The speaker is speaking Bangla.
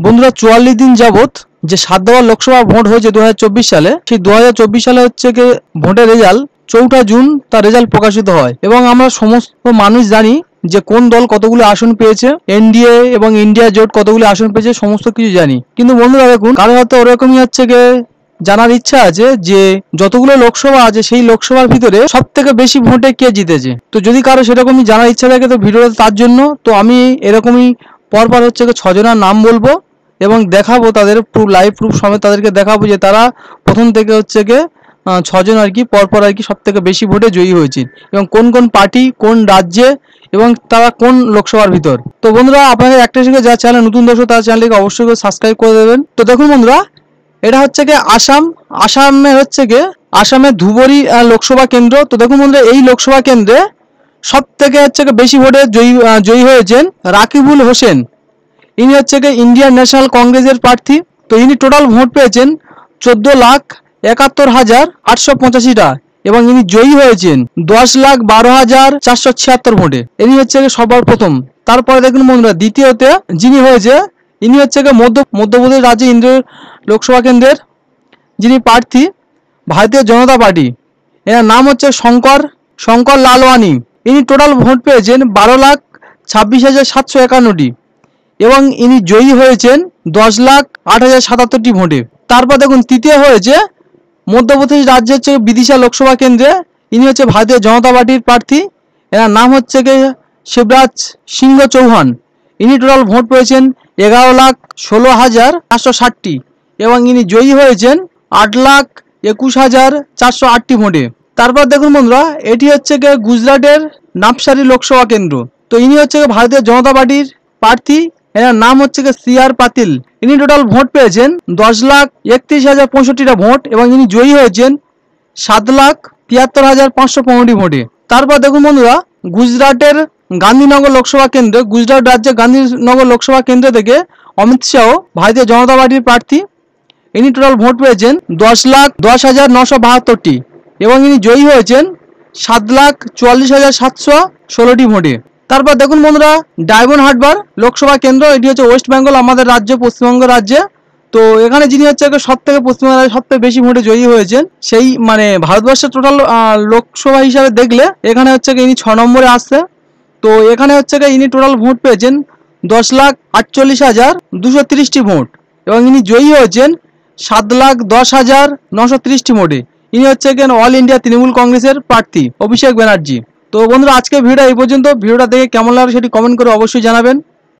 বন্ধুরা 44 দিন যাবত যে 7 দফা লোকসভা ভোট হয়েছে 2024 সালে, সেই 2024 সালে হচ্ছে কি ভোটের রেজাল্ট 4 জুন তার রেজাল্ট প্রকাশিত হয় এবং আমরা সমস্ত মানুষ জানি যে কোন দল কতগুলো আসন পেয়েছে, এনডিএ এবং ইন্ডিয়া জোট কতগুলো আসন পেয়েছে, সমস্ত কিছু জানি। কিন্তু বন্ধুরা দেখুন, কারো হয়তো ওরকমই হচ্ছে কি জানার ইচ্ছা আছে যে যতগুলো লোকসভা আছে সেই লোকসভার ভিতরে সব থেকে বেশি ভোটে কে জিতেছে। তো যদি কারো সেরকমই জানার ইচ্ছা থাকে তো ভিডিওটা তার জন্য। তো আমি এরকমই পরপর হচ্ছে কি 6 জনের নাম বলবো এবং দেখাবো তাদের লাইভ প্রুফ সমেত তাদেরকে দেখাবো যে তারা প্রথম থেকে হচ্ছে কি 6 জন আর কি পরপর আর কি সব থেকে বেশি ভোটে জয়ী হয়েছে এবং কোন কোন পার্টি কোন রাজ্যে এবং তারা কোন লোকসভার ভিতর। তো বন্ধুরা আপনাদের একটা থেকে যা চ্যানেল নতুন দর্শক তার চ্যানেলটিকে অবশ্যই সাবস্ক্রাইব করে দেবেন। তো দেখুন বন্ধুরা, এটা হচ্ছে কি আসামে হচ্ছে কি আসামের ধুবরী লোকসভা কেন্দ্র। তো দেখুন বন্ধুরা, এই লোকসভা কেন্দ্রে সব থেকে হচ্ছে কি বেশি ভোটে জয়ী হয়েছেন রাকিবুল হোসেন। ইনি হচ্ছে কি ইন্ডিয়ান ন্যাশনাল কংগ্রেসের প্রার্থী। তো ইনি টোটাল ভোট পেয়েছেন 14,71,885টা এবং ইনি জয়ী হয়েছেন 10,12,476 ভোটে। ইনি হচ্ছে সবার প্রথম। তারপরে দেখুন বন্ধুরা, দ্বিতীয়তে যিনি হয়েছে ইনি হচ্ছে মধ্যপ্রদেশ রাজ্যে ইন্দ্র লোকসভা কেন্দ্রের যিনি প্রার্থী ভারতীয় জনতা পার্টি, এনার নাম হচ্ছে শঙ্কর লালওয়ানি। ইনি টোটাল ভোট পেয়েছেন 12,26,751টি এবং ইনি জয়ী হয়েছেন 10,08,077টি ভোটে। তারপর দেখুন তৃতীয় হয়েছে মধ্যপ্রদেশ রাজ্যের হচ্ছে বিদিশা লোকসভা কেন্দ্রে, ইনি হচ্ছে ভারতীয় জনতা পার্টির প্রার্থী, এনার নাম হচ্ছে শিবরাজ সিংহ চৌহান। ইনি টোটাল ভোট পেয়েছেন 11,16,460টি এবং ইনি জয়ী হয়েছেন 8,21,408টি ভোটে। তারপর দেখুন বন্ধুরা, এটি হচ্ছে গুজরাটের নাবসারি লোকসভা কেন্দ্র। তো ইনি হচ্ছে ভারতীয় জনতা পার্টির প্রার্থী, এনার নাম হচ্ছে সিআর পাতিল। ইনি টোটাল ভোট পেয়েছেন 10,31,065টা ভোট এবং ইনি জয়ী হয়েছেন 7,73,515টি ভোটে। তারপর দেখুন বন্ধুরা, গুজরাটের গান্ধীনগর লোকসভা কেন্দ্র, গুজরাট রাজ্যের গান্ধীনগর লোকসভা কেন্দ্র থেকে অমিত শাহ ভারতীয় জনতা পার্টির প্রার্থী, ইনি টোটাল ভোট পেয়েছেন 10,10,972টি এবং ইনি জয়ী হয়েছেন 7,44,716টি ভোটে। তারপর দেখুন বন্ধুরা, ডায়মন্ড হারবার লোকসভা কেন্দ্র, এটি হচ্ছে ওয়েস্ট বেঙ্গল আমাদের রাজ্য পশ্চিমবঙ্গ রাজ্যে। তো এখানে যিনি হচ্ছে সব থেকে পশ্চিমবঙ্গ রাজ্যে সব থেকে বেশি ভোটে জয়ী হয়েছেন, সেই মানে ভারতবর্ষের টোটাল লোকসভা হিসাবে দেখলে এখানে হচ্ছে ইনি 6 নম্বরে আসছে। তো এখানে হচ্ছে ইনি টোটাল ভোট পেয়েছেন 10,48,230টি ভোট এবং ইনি জয়ী হয়েছেন 7,10,930টি ভোটে। ইনি হচ্ছে অল ইন্ডিয়া তৃণমূল কংগ্রেসের প্রার্থী অভিষেক ব্যানার্জি। তো বন্ধুরা, আজকে ভিডিওটা এই পর্যন্ত। ভিডিওটা দেখে কেমন লাগলো সেটি কমেন্ট করে অবশ্যই জানাবেন।